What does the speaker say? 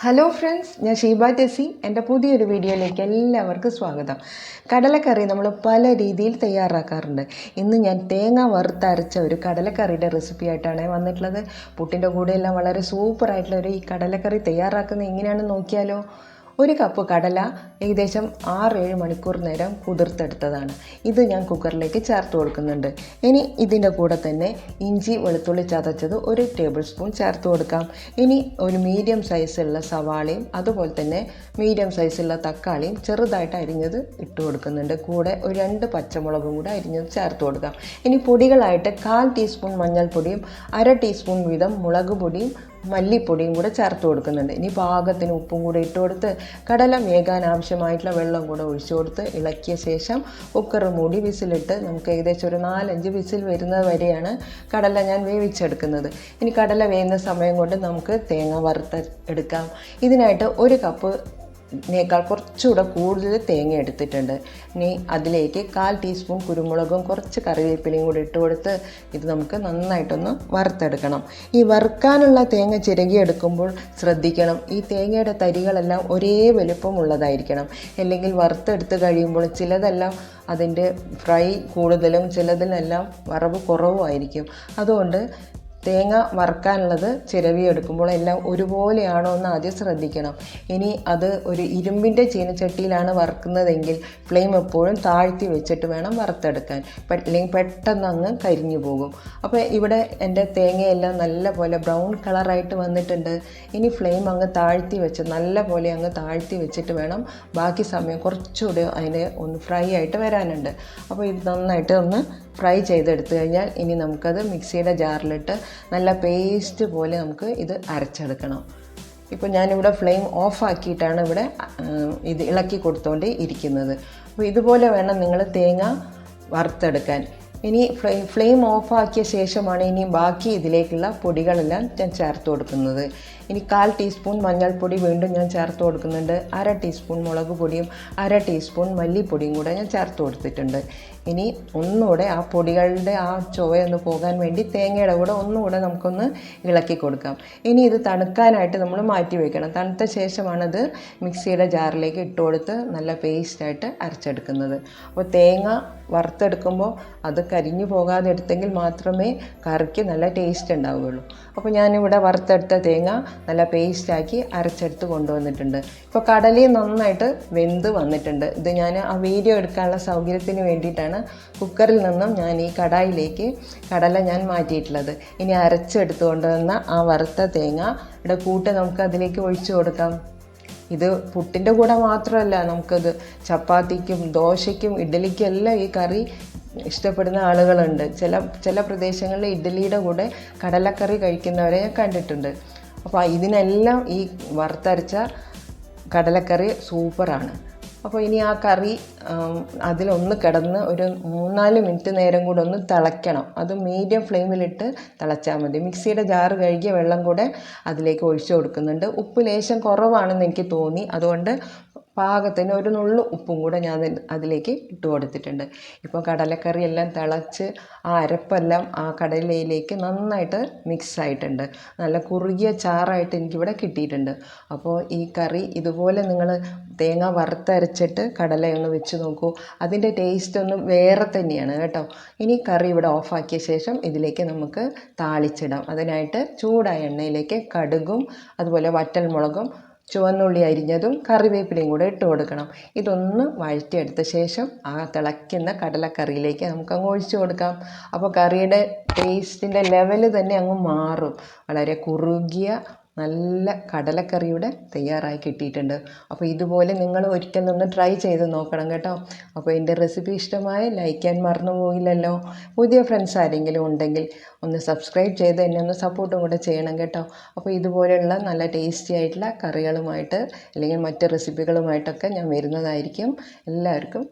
Hello friends, ഞാൻ ഷീബ ടെസി. എൻ്റെ പുതിയൊരു വീഡിയോയിലേക്ക് എല്ലാവർക്കും സ്വാഗതം. കടലക്കറി നമ്മൾ പല രീതിയിൽ തയ്യാറാക്കാറുണ്ട്. ഇന്ന് ഞാൻ തേങ്ങ വറുത്തരച്ച ഒരു കടലക്കറിയുടെ റെസിപ്പി ആയിട്ടാണ് വന്നിട്ടുള്ളത്. പുട്ടിൻ്റെ കൂടെയെല്ലാം വളരെ സൂപ്പറായിട്ടുള്ള ഈ കടലക്കറി തയ്യാറാക്കുന്നത് എങ്ങനെയാണെന്ന് നോക്കിയാലോ. ഒരു കപ്പ് കടല ഏകദേശം 6-7 മണിക്കൂർ നേരം കുതിർത്തെടുത്തതാണ്. ഇത് ഞാൻ കുക്കറിലേക്ക് ചേർത്ത് കൊടുക്കുന്നുണ്ട്. ഇനി ഇതിൻ്റെ കൂടെ തന്നെ ഇഞ്ചി വെളുത്തുള്ളി ചതച്ചത് 1 ടേബിൾ സ്പൂൺ ചേർത്ത് കൊടുക്കാം. ഇനി ഒരു മീഡിയം സൈസുള്ള സവാളയും അതുപോലെ തന്നെ മീഡിയം സൈസുള്ള തക്കാളിയും ചെറുതായിട്ട് അരിഞ്ഞത് ഇട്ട് കൊടുക്കുന്നുണ്ട്. കൂടെ ഒരു 2 പച്ചമുളകും കൂടെ അരിഞ്ഞത് ചേർത്ത് കൊടുക്കാം. ഇനി പൊടികളായിട്ട് 1/4 ടീസ്പൂൺ മഞ്ഞൾപ്പൊടിയും 1/2 ടീസ്പൂൺ വീതം മുളക് പൊടിയും മല്ലിപ്പൊടിയും കൂടെ ചേർത്ത് കൊടുക്കുന്നുണ്ട്. ഇനി പാകത്തിന് ഉപ്പും കൂടെ ഇട്ട് കൊടുത്ത് കടല വേകാൻ ആവശ്യമായിട്ടുള്ള വെള്ളം കൂടെ ഒഴിച്ചു കൊടുത്ത് ഇളക്കിയ ശേഷം കുക്കർ മൂടി വിസിലിട്ട് നമുക്ക് ഏകദേശം ഒരു 4-5 വിസിൽ വരുന്നത് വരെയാണ് കടല ഞാൻ വേവിച്ചെടുക്കുന്നത്. ഇനി കടല വേകുന്ന സമയം കൊണ്ട് നമുക്ക് തേങ്ങ വറുത്തെടുക്കാം. ഇതിനായിട്ട് 1 കപ്പ് നേക്കാൾ കുറച്ചുകൂടെ കൂടുതൽ തേങ്ങ എടുത്തിട്ടുണ്ട്. ഇനി അതിലേക്ക് 1/4 ടീസ്പൂൺ കുരുമുളകും കുറച്ച് കറിവേപ്പിലയും കൂടി ഇട്ട് കൊടുത്ത് ഇത് നമുക്ക് നന്നായിട്ടൊന്ന് വറുത്തെടുക്കണം. ഈ വറുക്കാനുള്ള തേങ്ങ ചിരകിയെടുക്കുമ്പോൾ ശ്രദ്ധിക്കണം, ഈ തേങ്ങയുടെ തരികളെല്ലാം ഒരേ വലുപ്പമുള്ളതായിരിക്കണം. അല്ലെങ്കിൽ വറുത്തെടുത്ത് കഴിയുമ്പോൾ ചിലതെല്ലാം അതിൻ്റെ ഫ്രൈ കൂടുതലും ചിലതിനെല്ലാം വറവ് കുറവുമായിരിക്കും. അതുകൊണ്ട് തേങ്ങ വറുക്കാനുള്ളത് ചിരവിയെടുക്കുമ്പോൾ എല്ലാം ഒരുപോലെയാണോ എന്ന് ആദ്യം ശ്രദ്ധിക്കണം. ഇനി അത് ഒരു ഇരുമ്പിൻ്റെ ചീനച്ചട്ടിയിലാണ് വറുക്കുന്നതെങ്കിൽ ഫ്ലെയിം എപ്പോഴും താഴ്ത്തി വെച്ചിട്ട് വേണം വറുത്തെടുക്കാൻ, അല്ലെങ്കിൽ പെട്ടെന്ന് അങ്ങ് കരിഞ്ഞു പോകും. അപ്പോൾ ഇവിടെ എൻ്റെ തേങ്ങയെല്ലാം നല്ല പോലെ ബ്രൗൺ കളറായിട്ട് വന്നിട്ടുണ്ട്. ഇനി ഫ്ലെയിം അങ്ങ് താഴ്ത്തി വെച്ച് നല്ല പോലെ അങ്ങ് താഴ്ത്തി വെച്ചിട്ട് വേണം ബാക്കി സമയം കുറച്ചുകൂടി അതിന് ഒന്ന് ഫ്രൈ ആയിട്ട് വരാനുണ്ട്. അപ്പോൾ ഇത് നന്നായിട്ട് ഒന്ന് ഫ്രൈ ചെയ്തെടുത്തു കഴിഞ്ഞാൽ ഇനി നമുക്കത് മിക്സിയുടെ ജാറിലിട്ട് നല്ല പേസ്റ്റ് പോലെ നമുക്ക് ഇത് അരച്ചെടുക്കണം. ഇപ്പോൾ ഞാനിവിടെ ഫ്ലെയിം ഓഫാക്കിയിട്ടാണ് ഇവിടെ ഇത് ഇളക്കി കൊടുത്തുകൊണ്ട് ഇരിക്കുന്നത്. അപ്പോൾ ഇതുപോലെ വേണം നിങ്ങൾ തേങ്ങ വറുത്തെടുക്കാൻ. ഇനി ഫ്ലെയിം ഓഫാക്കിയ ശേഷമാണ് ഇനി ബാക്കി ഇതിലേക്കുള്ള പൊടികളെല്ലാം ഞാൻ ചേർത്ത് കൊടുക്കുന്നത്. ഇനി 1/4 ടീസ്പൂൺ മഞ്ഞൾപ്പൊടി വീണ്ടും ഞാൻ ചേർത്ത് കൊടുക്കുന്നുണ്ട്. 1/2 ടീസ്പൂൺ മുളക് പൊടിയും 1/2 ടീസ്പൂൺ മല്ലിപ്പൊടിയും കൂടെ ഞാൻ ചേർത്ത് കൊടുത്തിട്ടുണ്ട്. ഇനി ഒന്നുകൂടെ ആ പൊടികളുടെ ആ ചുവയൊന്ന് പോകാൻ വേണ്ടി തേങ്ങയുടെ കൂടെ ഒന്നുകൂടെ നമുക്കൊന്ന് ഇളക്കി കൊടുക്കാം. ഇനി ഇത് തണുക്കാനായിട്ട് നമ്മൾ മാറ്റി വയ്ക്കണം. തണുത്ത ശേഷമാണത് മിക്സിയുടെ ജാറിലേക്ക് ഇട്ട് കൊടുത്ത് നല്ല പേസ്റ്റായിട്ട് അരച്ചെടുക്കുന്നത്. അപ്പോൾ തേങ്ങ വറുത്തെടുക്കുമ്പോൾ അത് കരിഞ്ഞു പോകാതെ എടുത്തെങ്കിൽ മാത്രമേ കറിക്ക് നല്ല ടേസ്റ്റ് ഉണ്ടാവുകയുള്ളൂ. അപ്പോൾ ഞാനിവിടെ വറുത്തെടുത്ത തേങ്ങ നല്ല പേസ്റ്റാക്കി അരച്ചെടുത്ത് കൊണ്ടുവന്നിട്ടുണ്ട്. ഇപ്പോൾ കടലയും നന്നായിട്ട് വെന്ത് വന്നിട്ടുണ്ട്. ഇത് ഞാൻ ആ വീഡിയോ എടുക്കാനുള്ള സൗകര്യത്തിന് വേണ്ടിയിട്ടാണ് കുക്കറിൽ നിന്നും ഞാൻ ഈ കടായിലേക്ക് കടല ഞാൻ മാറ്റിയിട്ടുള്ളത്. ഇനി അരച്ചെടുത്ത് കൊണ്ടുവന്ന ആ വറുത്ത തേങ്ങയുടെ കൂട്ട് നമുക്ക് അതിലേക്ക് ഒഴിച്ചു കൊടുക്കാം. ഇത് പുട്ടിൻ്റെ കൂടെ മാത്രമല്ല, നമുക്കത് ചപ്പാത്തിക്കും ദോശയ്ക്കും ഇഡ്ഡലിക്കും എല്ലാം ഈ കറി ഇഷ്ടപ്പെടുന്ന ആളുകളുണ്ട്. ചില പ്രദേശങ്ങളിൽ ഇഡ്ഡലിയുടെ കൂടെ കടലക്കറി കഴിക്കുന്നവരെ ഞാൻ കണ്ടിട്ടുണ്ട്. അപ്പോൾ ഇതിനെല്ലാം ഈ വറുത്തരച്ച കടലക്കറി സൂപ്പറാണ്. അപ്പോൾ ഇനി ആ കറി അതിലൊന്ന് കിടന്ന് ഒരു 3-4 മിനിറ്റ് നേരം കൂടെ ഒന്ന് തിളയ്ക്കണം. അത് മീഡിയം ഫ്ലെയിമിലിട്ട് തിളച്ചാൽ മതി. മിക്സിയുടെ ജാറ് കഴുകിയ വെള്ളം കൂടെ അതിലേക്ക് ഒഴിച്ചു കൊടുക്കുന്നുണ്ട്. ഉപ്പ് ലേശം കുറവാണെന്ന് എനിക്ക് തോന്നി, അതുകൊണ്ട് പാകത്തിന് ഒരു നുള്ളു ഉപ്പും കൂടെ ഞാൻ അതിലേക്ക് ഇട്ട് കൊടുത്തിട്ടുണ്ട്. ഇപ്പോൾ കടലക്കറി എല്ലാം തിളച്ച് ആ അരപ്പെല്ലാം ആ കടലയിലേക്ക് നന്നായിട്ട് മിക്സ് ആയിട്ടുണ്ട്. നല്ല കുറുകിയ ചാറായിട്ട് എനിക്കിവിടെ കിട്ടിയിട്ടുണ്ട്. അപ്പോൾ ഈ കറി ഇതുപോലെ നിങ്ങൾ തേങ്ങ വറുത്തരച്ചിട്ട് കടലയൊന്ന് വെച്ച് നോക്കൂ. അതിൻ്റെ ടേസ്റ്റ് ഒന്ന് വേറെ തന്നെയാണ് കേട്ടോ. ഇനി കറി ഇവിടെ ഓഫാക്കിയ ശേഷം ഇതിലേക്ക് നമുക്ക് താളിച്ചിടാം. അതിനായിട്ട് ചൂടായ എണ്ണയിലേക്ക് കടുകും അതുപോലെ വറ്റൽമുളകും ചുവന്നുള്ളി അരിഞ്ഞതും കറിവേപ്പിലയും കൂടെ ഇട്ട് കൊടുക്കണം. ഇതൊന്ന് വഴറ്റിയെടുത്ത ശേഷം ആ തിളയ്ക്കുന്ന കടലക്കറിയിലേക്ക് നമുക്ക് അങ്ങ് ഒഴിച്ചു കൊടുക്കാം. അപ്പോൾ കറിയുടെ ടേസ്റ്റിൻ്റെ ലെവൽ തന്നെ അങ്ങ് മാറും. വളരെ കുറുകിയ നല്ല കടലക്കറിയുടെ തയ്യാറായി കിട്ടിയിട്ടുണ്ട്. അപ്പോൾ ഇതുപോലെ നിങ്ങൾ ഒരിക്കലൊന്ന് ട്രൈ ചെയ്ത് നോക്കണം കേട്ടോ. അപ്പോൾ എൻ്റെ റെസിപ്പി ഇഷ്ടമായി ലൈക്ക് ചെയ്യാൻ മറന്നു പോയില്ലല്ലോ. പുതിയ ഫ്രണ്ട്സ് ആരെങ്കിലും ഉണ്ടെങ്കിൽ ഒന്ന് സബ്സ്ക്രൈബ് ചെയ്ത് എന്നെ ഒന്ന് സപ്പോർട്ടും കൂടെ ചെയ്യണം കേട്ടോ. അപ്പോൾ ഇതുപോലെയുള്ള നല്ല ടേസ്റ്റി ആയിട്ടുള്ള കറികളുമായിട്ട് അല്ലെങ്കിൽ മറ്റ് റെസിപ്പികളുമായിട്ടൊക്കെ ഞാൻ വരുന്നതായിരിക്കും. എല്ലാവർക്കും